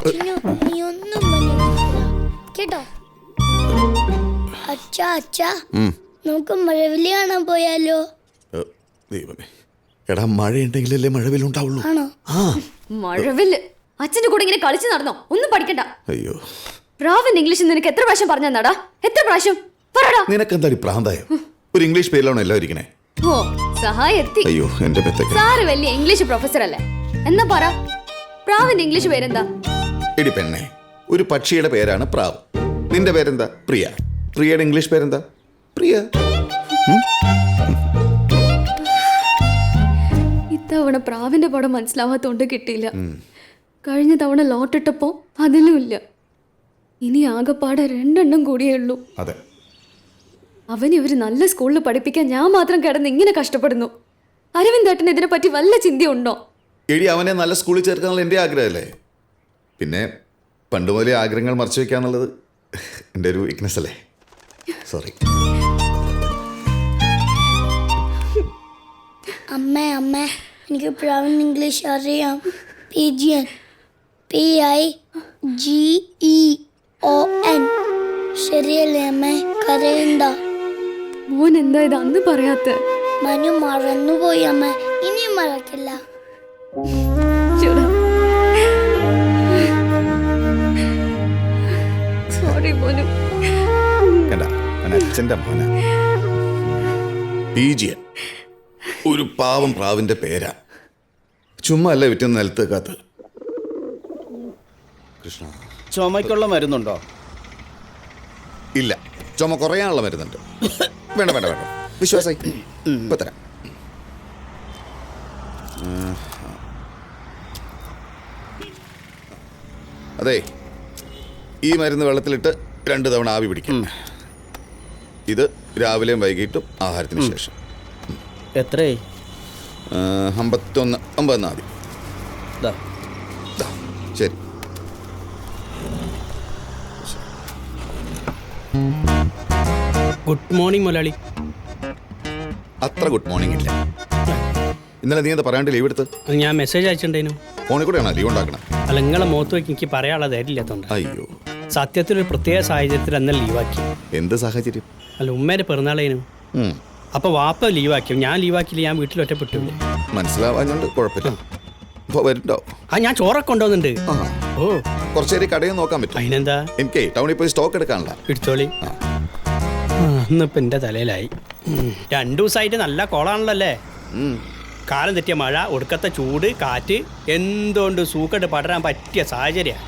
അച്ഛനും അമ്മയൊന്നും പറഞ്ഞിട്ടില്ല കേട്ടോ. അച്ഛാ അച്ഛാ, നമുക്ക് മഴവില് കാണാൻ പോയാലോ? ദൈവമേ, എടാ മഴയുണ്ടെങ്കിലല്ലേ മഴവിലുണ്ടാവുള്ളൂ. ആണോ? ആ മഴവില് അച്ഛന്റെ കൂടെ ഇങ്ങനെ കളിച്ചു നടന്നോ? ഒന്നും പഠിക്കണ്ട. അയ്യോ, പ്രാവൻ ഇംഗ്ലീഷ് നിനക്ക് എത്ര പ്രാവശ്യം പറഞ്ഞു തന്നാടാ? എത്ര പ്രാവശ്യം പറടാ. നിനക്കെന്താടി പ്രാന്തായോ? ഒരു ഇംഗ്ലീഷ് പേരിലാണോ എല്ലാം ഇരിക്കണേ? ഓ സഹായം എത്തി. അയ്യോ എന്റെ പെത്തൊക്കെ. സാറ് വലിയ ഇംഗ്ലീഷ് പ്രൊഫസർ അല്ലേ? എന്നാ പറ, പ്രാവിന്റെ ഇംഗ്ലീഷ് പേരെന്താ? എടി പെണ്ണെ, ഒരു പക്ഷിയുടെ പേരാണ് പ്രാവ്. നിന്റെ പേരെന്താ? പ്രിയ. പ്രിയയുടെ ഇംഗ്ലീഷ് പേരെന്താ? പ്രിയ. ഇത്തവണ പ്രാവിന്റെ പടം മനസ്സിലാവാത്തോണ്ട് കിട്ടിയില്ല. കഴിഞ്ഞ തവണ ലോട്ടിട്ടപ്പോ അതിലും ഇല്ല. ഇനി ആകെപ്പാടെ 2 എണ്ണം കൂടിയേ ഉള്ളൂ. അതെ, അവന് ഇവര് നല്ല സ്കൂളിൽ പഠിപ്പിക്കാൻ ഞാൻ മാത്രം കിടന്ന് ഇങ്ങനെ കഷ്ടപ്പെടുന്നു. അരവിന്ദേട്ടന് ഇതിനെ പറ്റി വല്ല ചിന്തയുണ്ടോ? എടി അവനെ നല്ല സ്കൂളിൽ ചേർക്കാനുള്ള എൻ്റെ ആഗ്രഹമല്ലേ. പിന്നെ പണ്ട് മുതലേ ആഗ്രഹങ്ങൾ മറച്ചു വെക്കാന്നുള്ളത് എൻ്റെ ഒരു വീക്ക്നെസ് അല്ലേ. സോറി. അമ്മേ അമ്മേ, എനിക്ക് പ്രാവിൻ ഇംഗ്ലീഷ് അറിയാം. Pigeon, PIGEON. ശരിയല്ലേ അമ്മേ? കരയണ്ട. മോൻ എന്താ ഇത് അന്ന് പറയാത്ത? മനു മറന്നുപോയി അമ്മ, ഇനിയും മറക്കില്ല. സോറി മോനു. അച്ഛൻ്റെ മോന PGN. ഒരു പാവം പ്രാവിന്റെ പേരാ. ചുമ്മാ അല്ല വിറ്റുന്ന നിലത്ത് കാത്ത്. കൃഷ്ണ, ചുമയ്ക്കുള്ള മരുന്നുണ്ടോ? ഇല്ല, ചുമ കുറയാനുള്ള മരുന്നുണ്ട്. വേണ്ട വേണ്ട വേണ്ട, വിശ്വാസായി ഇപ്പൊ തരാം. അതെ, ഈ മരുന്ന് വെള്ളത്തിലിട്ട് 2 തവണ ആവി പിടിക്കും. ഇത് രാവിലെയും വൈകിട്ടും ആഹാരത്തിന് ശേഷം. എത്രയായി? 51 ആദ്യം. ശരി. ഗുഡ് മോർണിംഗ് മുതലാളി. അത്ര ഗുഡ് മോർണിംഗ് ഇല്ല. ഇന്നലെ നീ എന്താ പറയാണ്ട് ലീവ് എടുത്ത്? ഞാൻ മെസ്സേജ് അയച്ചിട്ടുണ്ടേനു. ഫോണിൽ കൂടെയാണോ ലീവ് ഉണ്ടാക്കണം? അല്ല, നിങ്ങളെ മുഖത്ത് വയ്ക്ക് എനിക്ക് പറയാനുള്ള ധൈര്യമില്ലാത്തതുകൊണ്ട്. അയ്യോ, സത്യത്തിലൊരു പ്രത്യേക സാഹചര്യത്തിൽ അന്ന് ലീവാക്കി. എന്ത് സാഹചര്യം? അല്ല, ഉമ്മേൻ്റെ പിറന്നാളേനു. അപ്പോൾ വാപ്പ ലീവാക്കി. ഞാൻ ലീവാക്കിയില്ല, ഞാൻ വീട്ടിൽ ഒറ്റപ്പെട്ടില്ല. മനസ്സിലാവാഞ്ഞോണ്ട് കുഴപ്പമില്ല. ഇപ്പോൾ വരുന്നുണ്ടോ? ഞാൻ ചോറൊക്കെ കൊണ്ടുവന്നുണ്ട്. ഓ, കുറച്ചേരി കടയിൽ നോക്കാൻ പറ്റും? അതിനെന്താ, എനിക്ക് ടൗണിൽ പോയി സ്റ്റോക്ക് എടുക്കാനുള്ള. എടുത്തോളി. ഇന്നിപ്പോൾ എൻ്റെ തലയിലായി. 2 ദിവസമായിട്ട് നല്ല കോളാണല്ലോ അല്ലേ? കാലം തെറ്റിയ മഴ, ഒടുക്കത്തെ ചൂട്, കാറ്റ്, എന്തുകൊണ്ട് സൂക്കട്ട് പടരാൻ പറ്റിയ സാഹചര്യമാണ്.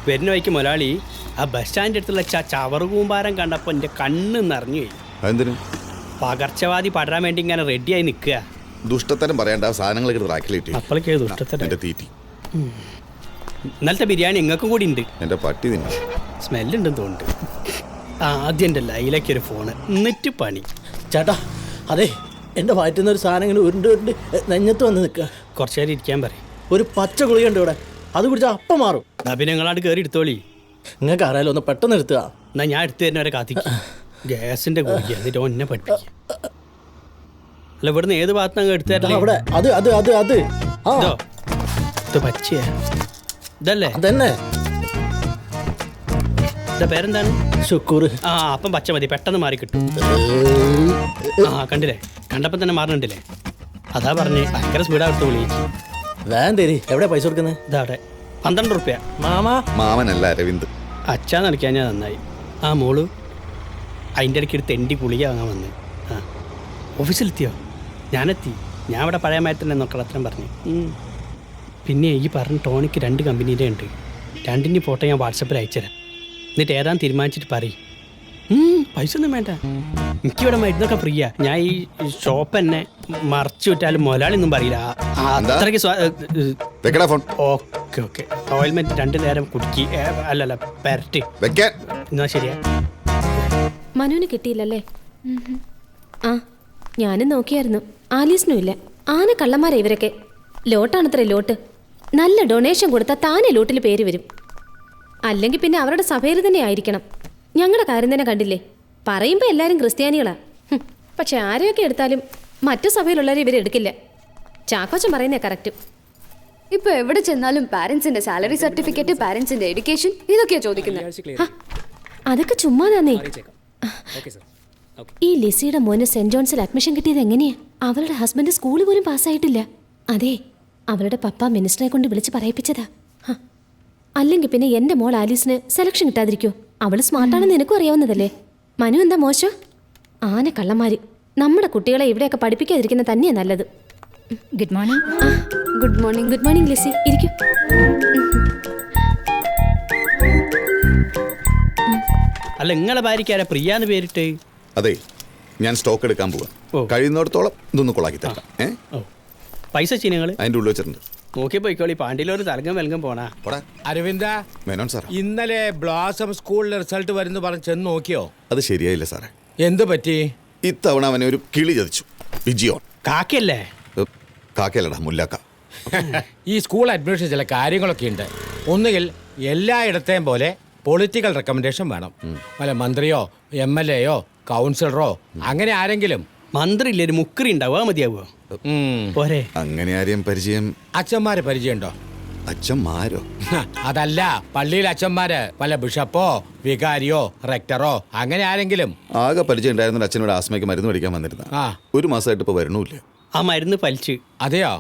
വരുന്ന വഴിക്ക് മുതലാളി ആ ബസ് സ്റ്റാൻഡിൻ്റെ അടുത്തുള്ള ചവറ് കൂമ്പാരം കണ്ടപ്പോൾ എൻ്റെ കണ്ണ് നിറഞ്ഞു പോയി. എന്തിനു? പകർച്ചവാദി പടരാൻ വേണ്ടി ഇങ്ങനെ റെഡിയായി നിൽക്കുക. ദുഷ്ടത്തരം പറയണ്ട, സാധനങ്ങൾ റാക്കിലിട്ട്. അപ്പോഴേക്ക് ദുഷ്ടത്തരം. എൻ്റെ തീറ്റി. ഇന്നലത്തെ ബിരിയാണി ഇങ്ങൾക്കും കൂടി ഉണ്ട്. എൻ്റെ പട്ടി തിന്നു. സ്മെല്ലുണ്ടെന്ന് തോന്നുന്നുണ്ട്. ആദ്യം എൻ്റെ ലൈലയ്ക്കൊരു ഫോണ്, എന്നിട്ട് പണി. ചേട്ടാ, അതെ, എൻ്റെ വയറ്റുന്ന ഒരു സാധനം ഇങ്ങനെ ഉരുണ്ട് നെഞ്ഞത്ത് വന്ന് നിൽക്കുക. കുറച്ച് നേരം ഇരിക്കാൻ പറയും. ഒരു പച്ച ഗുളികയുണ്ട് ഇവിടെ, അത് കുടിച്ചാൽ അപ്പം മാറും. പിന്നെ നിങ്ങളാട് കയറി എടുത്തോളി. നിങ്ങൾക്ക് അറിയാലോ, ഒന്ന് പെട്ടെന്ന് എടുത്തുക. എന്നാൽ ഞാൻ എടുത്തു തരുന്നവരെ കാത്തിക്കും. ഗ്യാസിൻ്റെ ഗുളിക, എന്നിട്ട് ഒന്നെ പഠിപ്പിക്കുക. അല്ല, ഇവിടുന്ന് ഏത് ഭാഗത്തുനിന്ന് എടുത്തു തരല്ലേ? അവിടെ അത് അത് അത് അത് ഇതോ, ഇത് പച്ചയാ? ഇതല്ലേ? അതന്നെ. ഇതാ പേരെന്താണ്? ശുക്കൂർ. ആ, അപ്പം പച്ച മതി, പെട്ടെന്ന് മാറി കിട്ടും. ആ, കണ്ടില്ലേ, കണ്ടപ്പോൾ തന്നെ മാറുന്നുണ്ടല്ലേ? അതാ പറഞ്ഞ് ഭയങ്കര സ്പീഡാണ് എടുത്ത് വിളിക്കും. വേണ്ടേരി, എവിടെ പൈസ കൊടുക്കുന്നത്? ഇതാടെ 12 റുപ്യ. മാമനല്ല അരവിന്ദ്. അച്ഛാന്ന് കളിക്കാൻ ഞാൻ നന്നായി. ആ മോള് അതിൻ്റെ ഇടയ്ക്ക് ഒരു തെണ്ടി ഗുളിക വാങ്ങാൻ വന്ന്. ആ, ഓഫീസിലെത്തിയോ? ഞാനെത്തി. ഞാൻ ഇവിടെ പഴയ മയത്തിൻ്റെ നോക്കളത്രം പറഞ്ഞു. പിന്നെ ഈ പറഞ്ഞ ടോണിക്ക് 2 കമ്പനിയുടെ ഉണ്ട്. 2ൻ്റെ ഫോട്ടോ ഞാൻ വാട്സപ്പിൽ അയച്ചുതരാം. എന്നിട്ട് ഏതാന്ന് തീരുമാനിച്ചിട്ട് പറയും. പൈസ ഒന്നും വേണ്ട, എനിക്കിവിടെ മരുന്നൊക്കെ ഫ്രീയാ. ഞാൻ ഈ ഷോപ്പ് തന്നെ മറച്ചു വിട്ടാലും മുതലാളിയൊന്നും പറയില്ല. അത്രയ്ക്ക് ഓക്കെ ഓക്കെ. ഓയിൽമെന്റ് 2 നേരം കുടിക്കി, അല്ലല്ല പെരട്ടി എന്നാ ശരിയാ. മനുവിന് കിട്ടിയില്ലല്ലേ? ആ, ഞാനും നോക്കിയായിരുന്നു. ആലീസിനും ഇല്ല. ആന കള്ളന്മാരാ ഇവരൊക്കെ. ലോട്ടാണത്രേ ലോട്ട്. നല്ല ഡൊണേഷൻ കൊടുത്താൽ താനെ ലോട്ടിൽ പേര് വരും. അല്ലെങ്കിൽ പിന്നെ അവരുടെ സഭയിൽ തന്നെ ആയിരിക്കണം. ഞങ്ങളുടെ കാര്യം തന്നെ കണ്ടില്ലേ? പറയുമ്പോൾ എല്ലാവരും ക്രിസ്ത്യാനികളാ. പക്ഷെ ആരെയൊക്കെ എടുത്താലും മറ്റു സഭയിലുള്ളവരെ ഇവരെടുക്കില്ല. ചാക്കോച്ചൻ പറയുന്നേ കറക്റ്റ്. ഇപ്പൊ എവിടെ ചെന്നാലും പാരന്റ്സിന്റെ സാലറി സർട്ടിഫിക്കറ്റ്, പാരന്റ്സിന്റെ എഡ്യൂക്കേഷൻ, ഇതൊക്കെയാ ചോദിക്കുന്നത്. അതൊക്കെ ചുമ്മാതാന്നേ. ഈ ലിസിയുടെ മോന് സെന്റ് ജോൺസിൽ അഡ്മിഷൻ കിട്ടിയത് എങ്ങനെയാ? അവളുടെ ഹസ്ബൻഡ് സ്കൂളിൽ പോലും പാസ്സായിട്ടില്ല. അതെ, അവളുടെ പപ്പ മിനിസ്റ്ററെ കൊണ്ട് വിളിച്ച് പറയിപ്പിച്ചതാ. അല്ലെങ്കിൽ പിന്നെ എന്റെ മോൾ ആലീസിന് സെലക്ഷൻ കിട്ടാതിരിക്കോ? അവള് സ്മാർട്ടാണെന്ന് നിനക്കും അറിയാവുന്നതല്ലേ. മനു എന്താ മോശം? ആന കള്ളന്മാര്. നമ്മുടെ കുട്ടികളെ ഇവിടെയൊക്കെ പഠിപ്പിക്കാതിരിക്കുന്ന തന്നെയാ നല്ലത്. Good morning. Good morning. Good morning Lizzy, ഇരിക്കും. അല്ല, നിങ്ങളെ ഭാര്യയ്ക്കാരാ പ്രിയാന്ന് പേരിട്ട്? അതെ, ഞാൻ സ്റ്റോക്ക് എടുക്കാൻ പോവാം. കഴിയുന്നിടത്തോളം ഇതൊന്ന് കൊളാക്കി തരാം. ഓ, പൈസ വെച്ച് നിങ്ങൾ അതിൻ്റെ ഉള്ളിൽ വെച്ചിട്ടുണ്ട്. നോക്കി പോയിക്കോളി. പാണ്ടിയിലൊരു തലങ്കം വെലങ്കം പോണാ. അരവിന്ദ, മേനോൻ സാർ, ഇന്നലെ ബ്ലോസം സ്കൂളിലെ റിസൾട്ട് വരുന്നു പറഞ്ഞ് ചെന്ന് നോക്കിയോ? അത് ശരിയായില്ല സാറേ. എന്ത് പറ്റി? ഇത്തവണ അവനെ ഒരു കിളി ചതിച്ചു. വിജിയോൺ. കാക്കയല്ലേ? കാക്കയല്ലടാ, മുല്ലാക്ക. ഈ സ്കൂൾ അഡ്മിഷൻ ചില കാര്യങ്ങളൊക്കെ ഉണ്ട്. ഒന്നുകിൽ എല്ലായിടത്തെയും പോലെ പൊളിറ്റിക്കൽ റെക്കമെൻഡേഷൻ വേണം. വല്ല മന്ത്രിയോ MLA യോ കൗൺസിലറോ അങ്ങനെ ആരെങ്കിലും. മന്ത്രി ഇല്ലേ, ഒരു മുക്കറി ഉണ്ടാവുക മതിയാവുക പോരെ? അങ്ങനെ ആരെയും പരിചയം? അച്ഛന്മാരെ പരിചയമുണ്ടോ? അച്ഛന്മാരോ? അതല്ല, പള്ളിയിൽ അച്ഛന്മാര്, വല്ല ബിഷപ്പോ വികാരിയോ റെക്ടറോ അങ്ങനെ ആരെങ്കിലും. ആകെ പരിചയം ഉണ്ടായിരുന്ന അച്ഛനോട് ആസ്മയ്ക്ക് മരുന്ന് മേടിക്കാൻ വന്നിരുന്ന. ഒരു മാസമായിട്ട് ഇപ്പൊ വരണമില്ല. ആ മരുന്ന് പലിച്ച്. അതെയോ?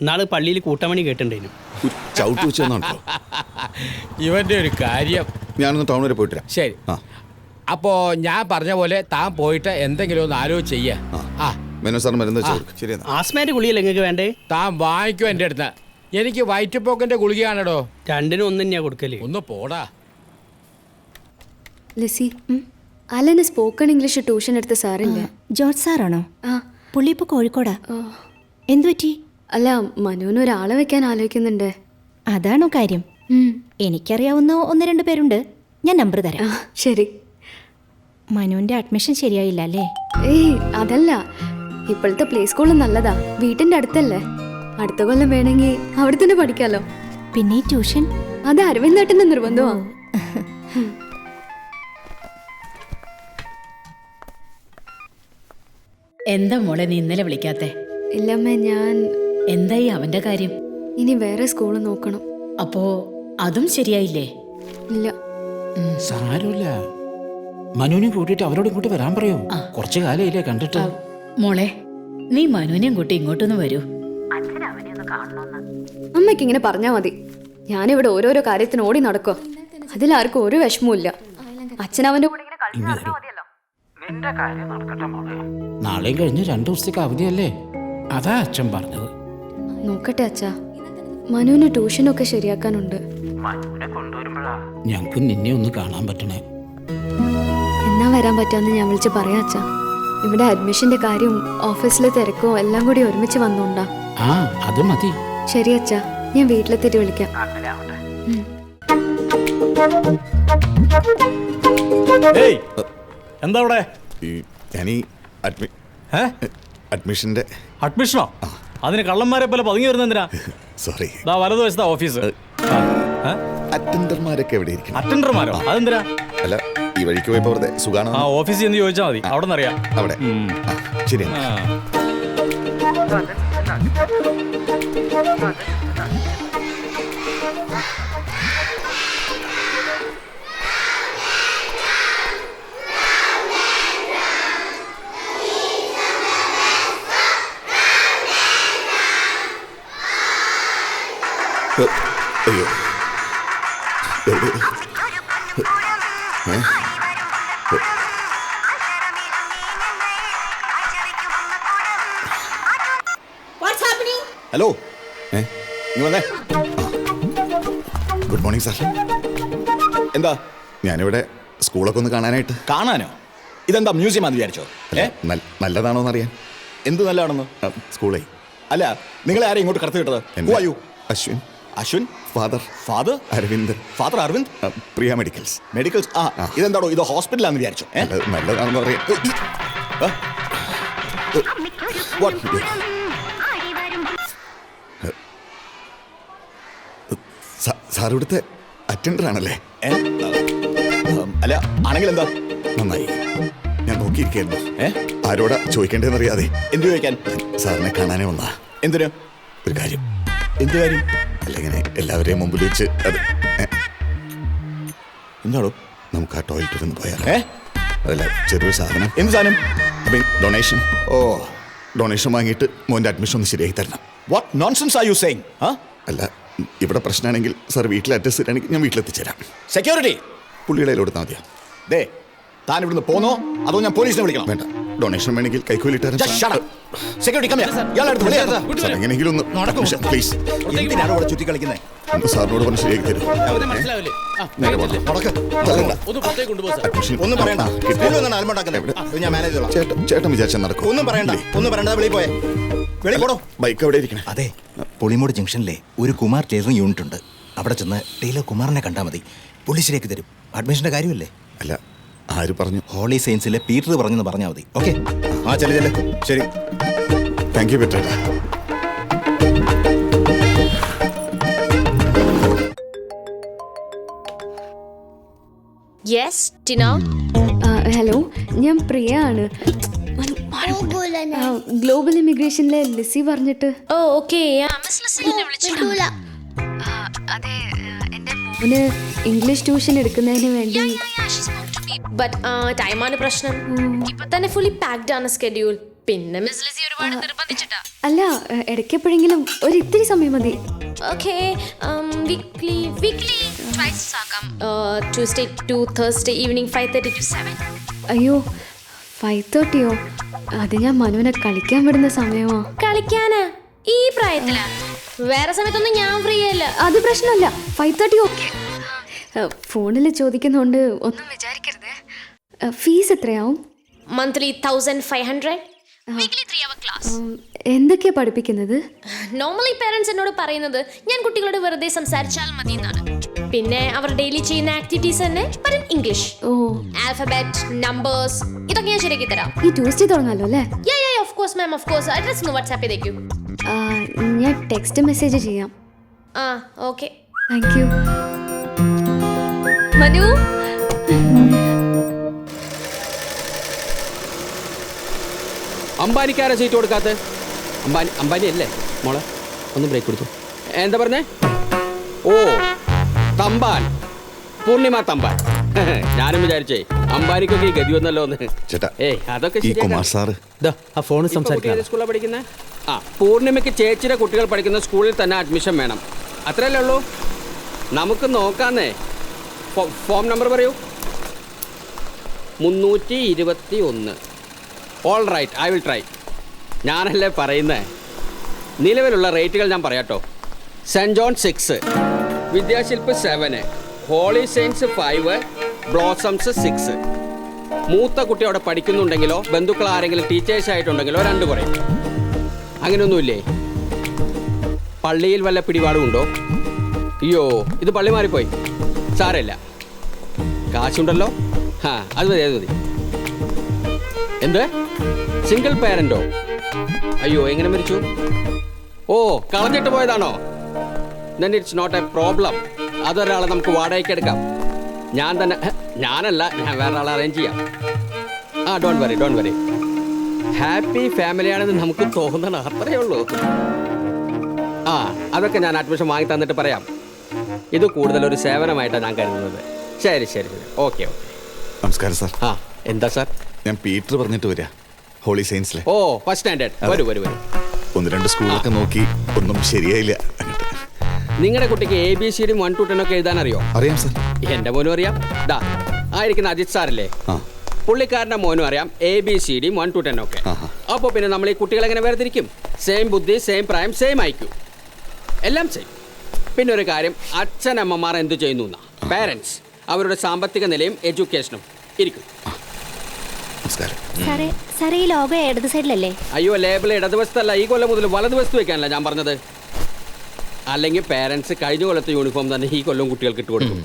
നാളെ പള്ളിയിൽ കൂട്ടമണി കേട്ടിട്ടുണ്ടായിരുന്നു. ചവിട്ട് വെച്ച് തന്നോ? ഇവന്റെ ഒരു കാര്യം. ഞാനൊന്ന് ടൗൺ വരെ പോയിട്ട് വരാം. ശരി. അപ്പോ ഞാൻ പറഞ്ഞ പോലെ താൻ പോയിട്ട് എന്തെങ്കിലും ഒന്ന് ആലോചിച്ച് ചെയ്യ. മേനോൻ സാർ മരുന്ന് വെച്ച് കൊടുക്കും. ശരി. ആസ്മേന്റെ ഗുളിയല്ലേ നിങ്ങൾക്ക് വേണ്ടേ? താൻ വാങ്ങിക്കും എൻ്റെ അടുത്ത്. എനിക്ക് വയറ്റുപോക്കിന്റെ ഗുളികയാണോ? രണ്ടിനും ഒന്ന് തന്നെയാ കൊടുക്കല്. ഒന്ന് പോടാ. ലിസി, അലന് സ്പോക്കൺ ഇംഗ്ലീഷ് ട്യൂഷൻ എടുത്ത സാറില്ലേ? ജോർജ് സാറാണോ? ആ. പുള്ളി ഇപ്പോൾ കോഴിക്കോടാ. എന്തു പറ്റി? അല്ല, മനുവിന് ഒരാളെ വെക്കാൻ ആലോചിക്കുന്നുണ്ട്. അതാണോ കാര്യം? എനിക്കറിയാവുന്ന 1-2 പേരുണ്ട്. ഞാൻ നമ്പർ തരാം. ശരി. മനുവിന്റെ അഡ്മിഷൻ ശരിയായില്ല അല്ലേ? ഏയ് അതല്ല, ഇപ്പോഴത്തെ പ്ലേ സ്കൂൾ നല്ലതാ. വീട്ടിന്റെ അടുത്തല്ലേ. അടുത്ത കൊല്ലം വേണമെങ്കിൽ അവിടെ തന്നെ പഠിക്കാലോ. പിന്നെ ട്യൂഷൻ അത് അരവിന്ദേട്ടന്റെ നിർബന്ധമാ. എന്താ മോളെ നീ ഇന്നലെ വിളിക്കാത്തെ? ഇല്ലമ്മേ, ഞാൻ എന്തായി അവന്റെ കാര്യം? ഇനി വേറെ സ്കൂൾ നോക്കണം. അപ്പോ അതും ശരിയായില്ലേ? ഇല്ല. സാരമില്ല, മനുവിനെ കൂട്ടിയിട്ട് അവരോട് ഇങ്ങോട്ട് വരാൻ പറയൂ. കുറച്ചു കാലയില്ലേ കണ്ടിട്ട്. മോളെ, നീ മനുവിനെയും കൂട്ടി ഇങ്ങോട്ടൊന്ന് വരൂ. അമ്മയ്ക്ക് ഇങ്ങനെ പറഞ്ഞാ മതി. ഞാനിവിടെ ഓരോരോ കാര്യത്തിന് ഓടി നടക്കുക. അതിലാർക്കും ഒരു വിഷമവും ഇല്ല. അച്ഛനവന്റെ കൂടെ ഇങ്ങനെ കളിച്ച് നടന്നാ മതിയല്ലോ. നാളെയും കഴിഞ്ഞ് 2 ദിവസത്തേക്ക് അവധിയല്ലേ? അതാ അച്ഛൻ പറഞ്ഞത്. നോക്കട്ടെ അച്ഛാ, മനുവിന് ട്യൂഷനൊക്കെ ശരിയാക്കാനുണ്ട്. ഞങ്ങൾക്ക് നിന്നെ ഒന്ന് കാണാൻ പറ്റണേ. എന്നാ വരാൻ പറ്റാന്ന് ഞാൻ വിളിച്ച് പറയാം അച്ഛാ. ഇവിടെ അഡ്മിഷന്റെ കാര്യം ഓഫീസിലെ തിരക്കോ എല്ലാം കൂടി ഒരുമിച്ച് വന്നോണ്ടാ. ആ, അത് മതി. ശരി അച്ഛാ, ഞാൻ വീട്ടിലെത്തിയിട്ട് വിളിക്കാം. എന്താ അവിടെ? ഞാനീ അഡ്മിഷന്റെ. അഡ്മിഷനോ? അതിന് കള്ളന്മാരെ പോലെ പതുങ്ങി വരുന്ന എന്തിനാ? സോറി. വലതുവശത്താ ഓഫീസ്. അറ്റൻഡർമാരൊക്കെ എവിടെ ഇരിക്കണം? അറ്റൻഡർമാരോ? അതെന്തിനാ? അല്ല, ഈ വഴിക്ക് പോയപ്പോ വെറുതെ സുഖാണോ? ആ, ഓഫീസിൽ എന്ന് ചോദിച്ചാൽ മതി, അവിടെ നിന്നറിയാം. അവിടെ. ശരി. അയ്യോ, ഹലോ. വന്നേ. Good morning sir. എന്താ? ഞാനിവിടെ സ്കൂളൊക്കെ ഒന്ന് കാണാനായിട്ട്. കാണാനോ? ഇതെന്താ മ്യൂസിയം ആണെന്ന് വിചാരിച്ചോ? നല്ലതാണോന്ന് അറിയാൻ. എന്ത് നല്ലതാണെന്ന്? സ്കൂളേ. അല്ല, നിങ്ങളെ ആരെയും ഇങ്ങോട്ട് കടത്തി വിട്ടത്? അശ്വിൻ. അശ്വിൻ? ഫാദർ അരവിന്ദ്. ഫാദർ അരവിന്ദ്? പ്രിയ മെഡിക്കൽസ്. മെഡിക്കൽസ്? ഇതെന്താണോ, ഇത് ഹോസ്പിറ്റലാണെന്ന് വിചാരിച്ചോ? നല്ലതാണെന്ന് പറയാം. സാർ ഇവിടുത്തെ അറ്റൻഡർ ആണല്ലേ? അല്ല, ആണെങ്കിൽ എന്താ? നന്നായി. ഞാൻ നോക്കിയിരിക്കുന്നു. ആരോടാ ചോദിക്കേണ്ടതെന്ന് അറിയാതെ. എന്ത് ചോദിക്കാൻ? സാറിനെ കാണാനേ വന്നാ. എന്തിനു? ഒരു കാര്യം. എന്ത് കാര്യം? അല്ല ഇങ്ങനെ എല്ലാവരെയും മുമ്പിൽ വെച്ച് അത് എന്താണോ? നമുക്ക് ആ ടോയ്ലറ്റിൽ നിന്ന് പോയാൽ അതല്ല ചെറിയൊരു സാധനം. എന്ത് സാധനം? ഡൊണേഷൻ. ഡൊണേഷൻ വാങ്ങിയിട്ട് മോൻ്റെ അഡ്മിഷൻ ഒന്ന് ശരിയായി തരണം. What nonsense are you saying? അല്ല ഇവിടെ പ്രശ്നമാണെങ്കിൽ സാർ വീട്ടിൽ അഡ്രസ് തരാണെങ്കിൽ ഞാൻ വീട്ടിലെത്തിച്ചേരാം. സെക്യൂരിറ്റി പുള്ളിയുടെ കയ്യിൽ കൊടുത്താൽ മതിയോ? ദേ, താൻ ഇവിടുന്ന് പോന്നോ അതോ ഞാൻ പോലീസിനെ വിളിക്കണം? വേണ്ട, ഡൊണേഷൻ വേണമെങ്കിൽ കൈക്കൂലി തരാം. സെക്യൂരിറ്റി എങ്ങനെയെങ്കിലും ഒന്ന് അഡ്മിഷൻ പ്ലീസ്. എന്തിനാണ് ഇവിടെ ചുറ്റി കളിക്കുന്നത്? ഒന്ന് സാറിനോട് പറഞ്ഞ് ശരിയാക്കി തരും. മനസ്സിലാവില്ലേ? ഒന്നും പറയണ്ട. ഞാൻ മാനേജ് ചെയ്തോളാം. ചേട്ടൻ വിചാരിച്ചാൽ നടക്കും. ഒന്നും പറയണ്ട, ഒന്നും പറയണ്ട. വെളിയിൽ പോയേ, വെളിയിൽ പോടോ. ബൈക്ക് എവിടെ ഇരിക്കണേ? അതെ, പുളിമൂട് ജംഗ്ഷനിലെ ഒരു കുമാർ ടൈലറിംഗ് യൂണിറ്റ് ഉണ്ട്. അവിടെ ചെന്ന് ടൈലർ കുമാറിനെ കണ്ടാൽ മതി. പുള്ളി ശരിയാക്കി തരും. അഡ്മിഷന്റെ കാര്യമല്ലേ? അല്ല, ആര് പറഞ്ഞു? ഹോളി സയൻസിലെ പീറ്റർ പറഞ്ഞെന്ന് പറഞ്ഞാൽ മതി. ഓക്കെ? ആ ചെല്ല്. ശരി, thank you Peter. Yes TINA. Hello, ഞാൻ പ്രിയ ആണ്. ഗ്ലോബൽ ഇമിഗ്രേഷനിലെ ലിസി പറഞ്ഞിട്ട്. ഓ ഓക്കെ. അതെ, എൻ്റെ മോന് ഇംഗ്ലീഷ് ട്യൂഷൻ എടുക്കുന്നതിന് വേണ്ടി. ബട്ട് ടൈമാണ് പ്രശ്നം. ഇപ്പൊ തന്നെ ഫുള്ളി പാക്ഡ് ആണ് സ്കെഡ്യൂൾ. പിന്നെ മിസ് ലിസി ഒരുപാട് നിർബന്ധിച്ചിട്ടാ. അല്ല, ഇടയ്ക്കെപ്പോഴെങ്കിലും ഒരു ഇത്തിരി സമയം മതി. ഓക്കെ, വീക്ക്ലി ട്വൈസ് ആക്കാം. Tuesday to Thursday evening 5:30 to 7. അയ്യോ, 5:30യോ? അത് ഞാൻ മനുവിനെ കളിക്കാൻ വിടുന്ന സമയമാ. കളിക്കാനാ ഈ പ്രായത്തിലാ? വേറെ സമയത്തൊന്നും ഞാൻ ഫ്രീ അല്ല. അത് പ്രശ്നമല്ല, 5:30 ഓക്കെ. ഫോണിൽ ചോദിക്കുന്നോണ്ട് ഒന്നും വിചാരിക്കരുതേ. ഫീസ് എത്രയാവും? മന്ത്ലി 1500. Weekly 3 hour class. എന്തൊക്കെയാ പഠിപ്പിക്കുന്നത്? നോർമലി പേരൻസ് എന്നോട് പറയുന്നത് ഞാൻ കുട്ടികളോട് വെറുതെ സംസാരിച്ചാൽ മതി എന്നാണ്. പിന്നെ അവർ ഡെയിലി ചെയ്യുന്ന ആക്ടിവിറ്റീസ് തന്നെ ഇംഗ്ലീഷ്. ആൽഫബറ്റ്, നമ്പേഴ്സ്, ഇതൊക്കെ ഞാൻ ശരിയാക്കി തരാം. ഈ ട്യൂസ്ഡേ തുടങ്ങാലോ അല്ലേ? Of course ma'am, of course. Address ഒന്ന് വാട്സാപ്പ് ചെയ്തേക്കൂ. ഞാൻ ടെക്സ്റ്റ് മെസ്സേജ് ചെയ്യാം. ഓക്കെ. Thank you. മനു, അംബാനിക്കാരെ സീറ്റ് കൊടുക്കാത്ത? അംബാനി അല്ലേ മോളെ? ഒന്ന് ബ്രേക്ക് കൊടുത്തു. എന്താ പറഞ്ഞേ? ഓ, തമ്പാൻ, പൂർണിമ തമ്പാൻ. ഞാനും വിചാരിച്ചേ അംബാനിക്കൊക്കെ ഈ ഗതി വന്നല്ലോ എന്ന്. അതൊക്കെ സ്കൂളിൽ പഠിക്കുന്നത്. പൂർണിമയ്ക്ക് ചേച്ചിയുടെ കുട്ടികൾ പഠിക്കുന്ന സ്കൂളിൽ തന്നെ അഡ്മിഷൻ വേണം. അത്രയല്ലേ ഉള്ളൂ? നമുക്ക് നോക്കാന്നേ. ഫോം നമ്പർ പറയൂ. 321. All right, I will try. ഞാനല്ലേ പറയുന്നേ. നിലവിലുള്ള റേറ്റുകൾ ഞാൻ പറയാട്ടോ. Saint John 6, Vidyashilp 7, holy saints 5, blossoms 6. മൂത്ത കുട്ടി അവിടെ പഠിക്കുന്നുണ്ടെങ്കിലോ ബന്ധുക്കൾ ആരെങ്കിലും ടീച്ചേഴ്സ് ആയിട്ടുണ്ടെങ്കിലോ 2 കുറയും. അങ്ങനെയൊന്നുമില്ലേ? പള്ളിയിൽ വല്ല പിടിപാടും ഉണ്ടോ? അയ്യോ, ഇത് പള്ളി മാറിപ്പോയി. സാരമില്ല, കാശുണ്ടല്ലോ. അത് മതി, അത് മതി. എന്ത്? സിംഗിൾ പാരന്റോ? അയ്യോ, എങ്ങനെ മരിച്ചു? ഓ, കളഞ്ഞിട്ട് പോയതാണോ? then it's not a problem. അതൊരാളെ നമുക്ക് വാടകയ്ക്ക് എടുക്കാം. ഞാനല്ല, ഞാൻ വേറെ ആളെ അറേഞ്ച് ചെയ്യാം. Don't worry. ഹാപ്പി ഫാമിലിയാണെന്ന് നമുക്ക് തോന്നണം, അത്രയേ ഉള്ളൂ. അതൊക്കെ ഞാൻ അഡ്മിഷൻ വാങ്ങി തന്നിട്ട് പറയാം. ഇത് കൂടുതലൊരു സേവനമായിട്ടാണ് ഞാൻ കരുതുന്നത്. ശരി, ഓക്കെ. നമസ്കാരം സാർ. എന്താ സാർ? ഞാൻ പീറ്റർ പറഞ്ഞിട്ട് വരാം, ഹോളി സയൻസിലെ. ഓ, ഫസ്റ്റ് സ്റ്റാൻഡേർഡ്. വരൂ. 1-2 സ്കൂളൊക്കെ നോക്കി, ഒന്നും ശരിയായില്ല. നിങ്ങളുടെ കുട്ടിക്ക് ABCD 1 to 10 ഒക്കെ എഴുതാൻ അറിയോ? അറിയാം സാർ. എന്റെ മോനും അറിയാം. ആയിരിക്കുന്ന അജിത് സാറല്ലേ, പുള്ളിക്കാരൻ്റെ മോനും അറിയാം ABCD 1 to 10 ഒക്കെ. അപ്പോൾ പിന്നെ നമ്മൾ ഈ കുട്ടികളെ എങ്ങനെ വേർതിരിക്കും? സെയിം ബുദ്ധി, സെയിം പ്രായം, സെയിം IQ, എല്ലാം സെയിം. പിന്നെ ഒരു കാര്യം, അച്ഛനമ്മമാർ എന്ത് ചെയ്യുന്നു എന്നാ. പാരൻസ് അവരുടെ സാമ്പത്തിക നിലയും എഡ്യൂക്കേഷനും ഇരിക്കും. സാറേ, ഈ ലോഗോ ഇടത് സൈഡിലല്ലേ? അയ്യോ, ലേബിൾ ഇടതുവശത്തല്ല, ഈ കൊല്ലം മുതൽ വലതുവശത്ത് വെക്കാനല്ല ഞാൻ പറഞ്ഞത്. അല്ലെങ്കിൽ പേരൻസ് കഴിഞ്ഞ കൊല്ലത്തെ യൂണിഫോം തന്നെ ഈ കൊല്ലം കുട്ടികൾക്ക് ഇട്ട് കൊടുക്കും.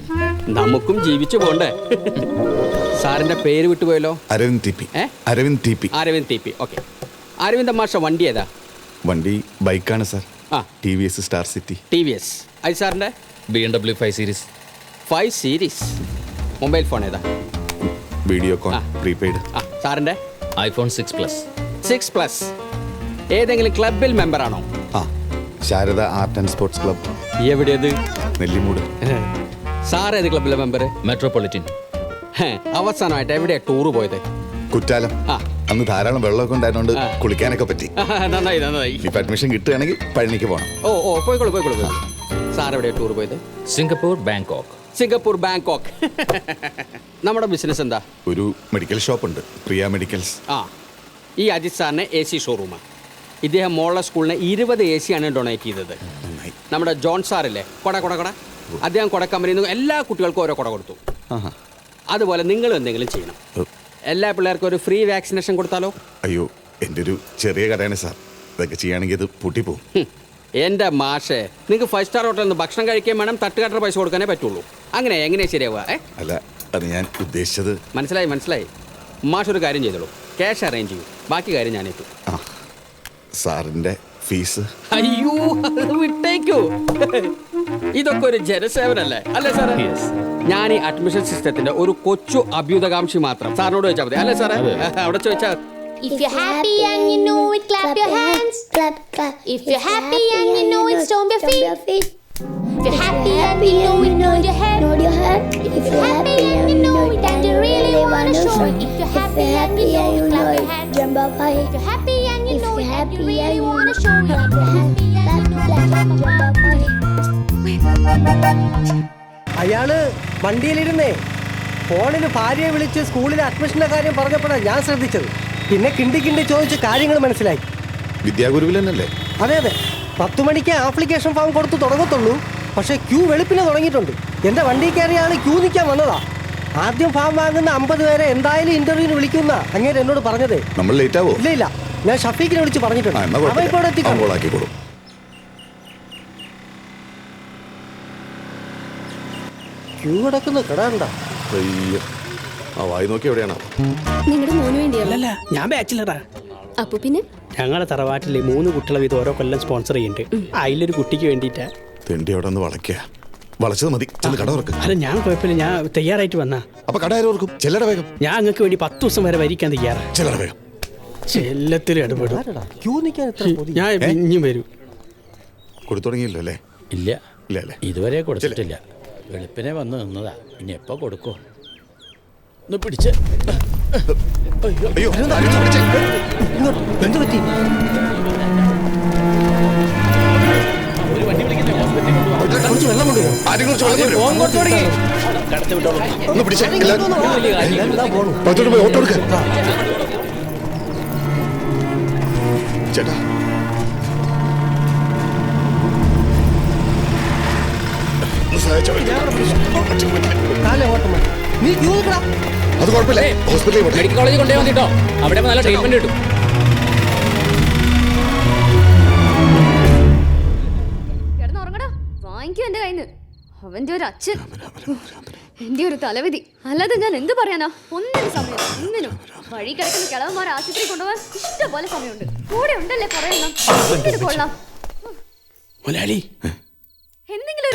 നമുക്കും ജീവിച്ചു പോണ്ടേ. സാറിന്റെ പേര് വിട്ടുപോയല്ലോ. Aravind T P. Okay. Aravind മാഷ വണ്ടി ഏതാ? വണ്ടി ബൈക്കാണ് sir. TVS star city. TVS. അത് സാറിന്റെ? BMW 5 series. 5 series. Mobile phone ഏതാ? Videocon prepaid. സാറിന്റെ? iPhone 6 Plus. 6 Plus. ഏതെങ്കിലും ക്ലബിൽ മെമ്പർ ആണോ? Sharada art and sports club. എവിടെയത്? നെല്ലിമൂട്. സാർ ഏത് ക്ലബിലെ മെമ്പർ? മെട്രോപൊളിറ്റൻ. അവസാനമായിട്ട് എവിടെയാ ടൂറ് പോയത്? കുറ്റാലം. അന്ന് ധാരാളം വെള്ളമൊക്കെ ഉണ്ടായതുകൊണ്ട് കുളിക്കാനൊക്കെ പറ്റി. നന്നായി നന്നായി. ഇപ്പൊ അഡ്മിഷൻ കിട്ടുകയാണെങ്കിൽ പഴനിക്ക് പോകണം. ഓ പോയിക്കോളൂ. സാർ എവിടെയാ ടൂർ പോയത്? Singapore, Bangkok. Singapore, Bangkok. നമ്മുടെ ബിസിനസ് എന്താ? ഒരു മെഡിക്കൽ ഷോപ്പ് ഉണ്ട്, പ്രിയ മെഡിക്കൽസ്. ഈ അജിത് സാറിന് AC ഷോറൂമാണ്. ഇദ്ദേഹം മോളുടെ സ്കൂളിന് 20 AC ആണ് ഡൊണേറ്റ് ചെയ്തത്. നമ്മുടെ ജോൺ സാറില്ലേ, കൊട അദ്ദേഹം കൊട കമ്പനിയിൽ നിന്ന് എല്ലാ കുട്ടികൾക്കും ഓരോ കൊട കൊടുത്തു. അതുപോലെ നിങ്ങൾ എന്തെങ്കിലും ചെയ്യണം. എല്ലാ പിള്ളേർക്കും ഒരു ഫ്രീ വാക്സിനേഷൻ കൊടുത്താലോ? അയ്യോ, എൻ്റെ ഒരു ചെറിയ കടയാണ് സാർ, ഇതൊക്കെ ചെയ്യുകയാണെങ്കിൽ ഇത് പൂട്ടിപ്പോവും. എൻ്റെ മാഷേ, നിങ്ങൾക്ക് 5 സ്റ്റാർ ഹോട്ടലിൽ നിന്ന് ഭക്ഷണം കഴിക്കാൻ വേണം, തട്ടുകാട്ടർ പൈസ കൊടുക്കാനേ പറ്റുള്ളൂ. അങ്ങനെ എങ്ങനെയാ ശരിയാവുക? അല്ല, അത് ഞാൻ ഉദ്ദേശിച്ചത്. മനസ്സിലായി. മാഷ് ഒരു കാര്യം ചെയ്തോളൂ, ക്യാഷ് അറേഞ്ച് ചെയ്യൂ, ബാക്കി കാര്യം ഞാനേറ്റു. സാറിൻ്റെ ഫീസ്? അയ്യോ, അത് വിട്ടേക്കൂ. ഇതൊക്കെ ഒരു ജനസേവനല്ലേ, അല്ലേ സാറേ? ഞാൻ ഈ അഡ്മിഷൻ സിസ്റ്റത്തിന്റെ ഒരു കൊച്ചു അഭ്യുതകാംക്ഷി മാത്രം. സാറിനോട് ചോദിച്ചാൽ മതി, അല്ലേ സാറേ? അവിടെ ചോദിച്ചാൽ If you're happy and you know it, clap your hands. Clap, clap. If you're happy and you know it, stomp your feet. If you're happy and you know it, nod your head. If you're happy and you know it, and you really wanna show it. If you're happy and you know it, clap your hands. Jump up high. If you're happy and you know it, and you really wanna show it. If you're happy and you know it, Jump up high. അയാള് വണ്ടിയിലിരുന്നേ ഫോണിൽ ഭാര്യയെ വിളിച്ച് സ്കൂളിലെ അഡ്മിഷന്റെ കാര്യം പറഞ്ഞപ്പോഴാണ് ഞാൻ ശ്രദ്ധിച്ചത്. പിന്നെ കിണ്ടി ചോദിച്ച് കാര്യങ്ങൾ മനസ്സിലായി. വിദ്യാഗുരുവിൽ തന്നെയല്ലേ? അതെ 10 മണിക്ക് ആപ്ലിക്കേഷൻ ഫോം കൊടുത്ത് തുടങ്ങത്തുള്ളൂ. പക്ഷേ ക്യൂ വെളുപ്പിന് തുടങ്ങിയിട്ടുണ്ട്. എൻ്റെ വണ്ടി കയറിയ ആൾ ക്യൂ നിൽക്കാൻ വന്നതാ. ആദ്യം ഫോം വാങ്ങുന്ന 50 പേരെ എന്തായാലും ഇന്റർവ്യൂവിന് വിളിക്കുന്ന അങ്ങനെ എന്നോട് പറഞ്ഞതേ. നമ്മൾ ലേറ്റ് ആവോ? ഇല്ല, ഞാൻ ഷഫീഖിനെ വിളിച്ച് പറഞ്ഞിട്ടുണ്ട്. അവൻ ഇപ്പോൾ എത്തിക്കോളും. ക്യൂ കിടക്കുന്ന കിടാണ്ട. ആ വായി നോക്കി എവിടെയാണോ? നിങ്ങളുടെ മോന് വേണ്ടിയല്ല. ഞാൻ ബാച്ചിലറാ. അപ്പൊ പിന്നെ ഞങ്ങളെ തറവാട്ടിലെ 3 കുട്ടികളെ വീതം ഓരോ കൊല്ലം സ്പോൺസർ ചെയ്യുന്നുണ്ട്. അതിലൊരു കുട്ടിക്ക് വേണ്ടിയിട്ടാ. തെണ്ടി അവിടെ ഒന്ന് വളച്ചത് മതി. കട തുറക്ക്. അല്ല, ഞാൻ കുഴപ്പമില്ല, ഞാൻ തയ്യാറായിട്ട് വന്നാ. അപ്പൊ കട ഓർക്കും. ചെല്ലട വേഗം. ഞാൻ നിങ്ങൾക്ക് വേണ്ടി 10 ദിവസം വരെ വരിക്കാൻ തയ്യാറാ. ചെല്ലട വേഗം. ചെല്ലത്തിൽ ഇടപെടും. ക്യൂ നിൽക്കാൻ ഞാൻ ഇനിയും വരും. കൊടുത്തു തുടങ്ങിയില്ലോ അല്ലേ? ഇല്ല അല്ലേ? ഇതുവരെ കൊടുത്തിട്ടില്ല. വെളുപ്പിനെ വന്ന് നിന്നതാ. ഇനി എപ്പോ കൊടുക്കോ? ഒന്ന് പിടിച്ച്. അയ്യോ, എന്ത് പറ്റി? ഒരു വണ്ടി വിളിക്കുന്നു. കുറച്ച് വെള്ളം കൊണ്ടുവരും. ചേട്ടാ, അത് കുഴപ്പമില്ല. ഹോസ്പിറ്റലിൽ മെഡിക്കൽ കോളേജിൽ കൊണ്ടുപോയി വന്നിട്ടോ, അവിടെ നല്ല ട്രീറ്റ്മെന്റ് കിട്ടും. വാങ്ങിക്കോ എന്റെ കയ്യിന്ന്. അവന്റെ ഒരു അച്ഛൻ, എന്റെ ഒരു തലവിധി. അല്ലാതെ ഞാൻ എന്ത് പറയാനാ? ഒന്നിനും സമയം, ഒന്നിനും. വഴി കിടക്കുന്ന കിളവന്മാർ ആശുപത്രി കൊണ്ടുപോകാൻ ഇഷ്ടം പോലെ സമയമുണ്ട്. കൂടെ ഉണ്ടല്ലേ കുറെ എണ്ണം. കൊള്ളാം. എന്തെങ്കിലും